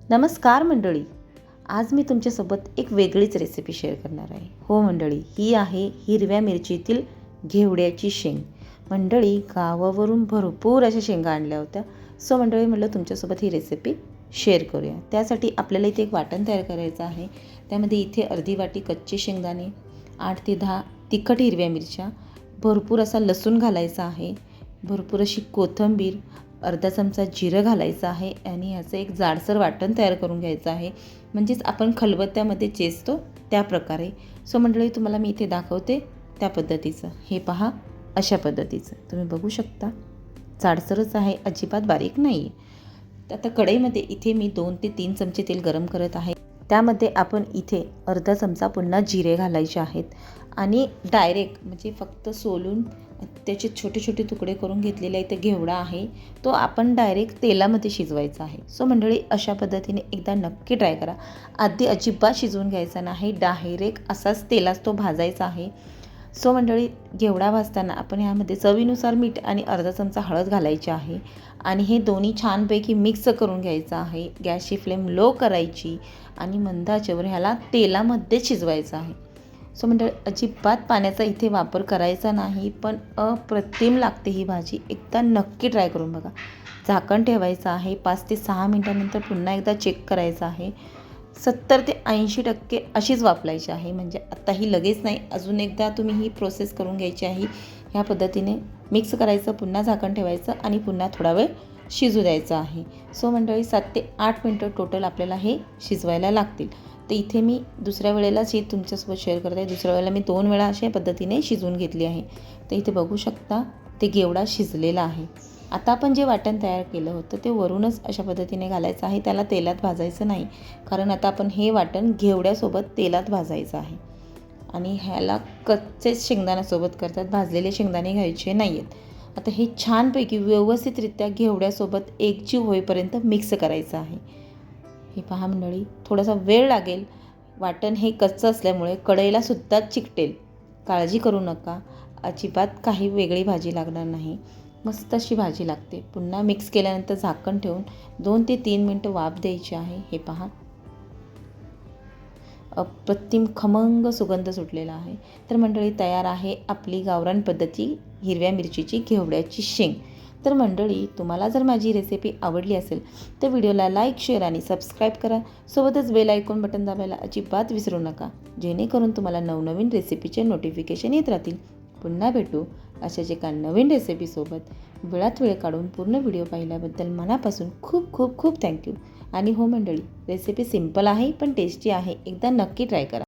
नमस्कार मंडळी. आज मी तुमच्यासोबत एक वेगळीच रेसिपी शेअर करणार आहे. हो मंडळी, ही आहे हिरव्या मिरचीतील घेवड्याची शेंग. मंडळी, गावावरून भरपूर अशा शेंगा आणल्या होत्या. सो मंडळी, म्हटलं तुमच्यासोबत ही रेसिपी शेअर करूया. त्यासाठी आपल्याला इथे एक वाटण तयार करायचं आहे. त्यामध्ये इथे अर्धी वाटी कच्चे शेंगदाणे, 8 ते 10 तिखट हिरव्या मिरच्या, भरपूर असा लसूण घालायचा आहे, भरपूर अशी कोथिंबीर, अर्धा चमचा जिरं घालायचं आहे आणि याचं एक जाडसर वाटण तयार करून घ्यायचं आहे. म्हणजेच आपण खलबत्त्यामध्ये चेचतो त्या प्रकारे. सो मंडळी, तुम्हाला मी इथे दाखवते त्या पद्धतीचं. हे पहा, अशा पद्धतीचं तुम्ही बघू शकता. जाडसरच आहे, अजिबात बारीक नाही आहे. आता कढईमध्ये इथे मी 2 ते 3 चमचे तेल गरम करत आहे. त्यामध्ये आपण इथे अर्धा चमचा पुन्हा जिरे घालायचे आहेत आणि डायरेक्ट म्हणजे फक्त सोलून त्याचे छोटे छोटे तुकडे करून घेतलेला इथे घेवडा आहे, तो आपण डायरेक्ट तेलामध्ये शिजवायचा आहे. सो मंडळी, अशा पद्धतीने एकदा नक्की ट्राय करा. आधी अजिबात शिजवून घ्यायचा नाही, डायरेक्ट असाच तेलात तो भाजायचा आहे. सो मंडळी, घेवडा भाजताना आपण ह्यामध्ये चवीनुसार मीठ आणि अर्धा चमचा हळद घालायची आहे आणि हे दोन्ही छानपैकी मिक्स करून घ्यायचं आहे. गॅसची फ्लेम लो करायची आणि मंद आचेवर ह्याला तेलामध्ये शिजवायचं आहे. सो मंडळी, अजिबात पाण्याचा इथे वापर करायचा नाही, पण अप्रतिम लागते ही भाजी. एकदा नक्की ट्राय करून बघा. झाकण ठेवायचं आहे. 5 ते 6 मिनटानंतर पुन्हा एकदा चेक करायचं आहे. 70 ते 80% अशीच वापरायची आहे. म्हणजे आत्ताही लगेच नाही, अजून एकदा तुम्ही ही प्रोसेस करून घ्यायची आहे. ह्या पद्धतीने मिक्स करायचं, पुन्हा झाकण ठेवायचं आणि पुन्हा थोडा वेळ शिजू द्यायचं आहे. सो मंडळी, 7 ते 8 मिनटं टोटल आपल्याला हे शिजवायला लागतील. तर इथे मी दुसऱ्या वेळेलाच हे तुमच्यासोबत शेअर करत आहे. दुसऱ्या वेळेला मी 2 वेळा अशा पद्धतीने शिजवून घेतली आहे. तर इथे बघू शकता, ते घेवडा शिजलेला आहे. आता आपण जे वाटण तयार केलं होतं ते वरूनच अशा पद्धतीने घालायचं आहे. त्याला तेलात भाजायचं नाही, कारण आता आपण हे वाटण घेवड्यासोबत तेलात भाजायचं आहे आणि ह्याला कच्चेच शेंगदाण्यासोबत करतात, भाजलेले शेंगदाणे घ्यायचे नाही आहेत. आता हे छानपैकी व्यवस्थितरित्या घेवड्यासोबत एकजीव होईपर्यंत मिक्स करायचं आहे. हे पहा मंडळी, थोडासा वेळ लागेल. वाटण हे कच्चं असल्यामुळे कढईला सुद्धा चिकटेल. काळजी करू नका, अजिबात काही वेगळी भाजी लागणार नाही. मस्त अशी भाजी लागते. पुन्हा मिक्स केल्यानंतर झाकण ठेवून 2 ते 3 मिनटं वाफ द्यायची आहे. हे पहा, अप्रतिम खमंग सुगंध सुटलेला आहे. तर मंडळी, तयार आहे आपली गावरान पद्धती हिरव्या मिरचीची घेवड्याची शेंग. तर मंडळी, तुम्हाला जर माझी रेसिपी आवडली असेल तर व्हिडिओला लाईक, शेअर आणि सबस्क्राईब करा. सोबतच बेल आयकॉन बटन दाबायला अजिबात विसरू नका, जेणेकरून तुम्हाला नवनवीन रेसिपीचे नोटिफिकेशन येत राहतील. पुन्हा भेटू अशाच एका नवीन रेसिपीसोबत. वेळात वेळ काढून पूर्ण व्हिडिओ पाहिल्याबद्दल मनापासून खूप खूप खूप थँक्यू. आणि हो मंडळी, रेसिपी सिंपल आहे पण टेस्टी आहे. एकदा नक्की ट्राय करा.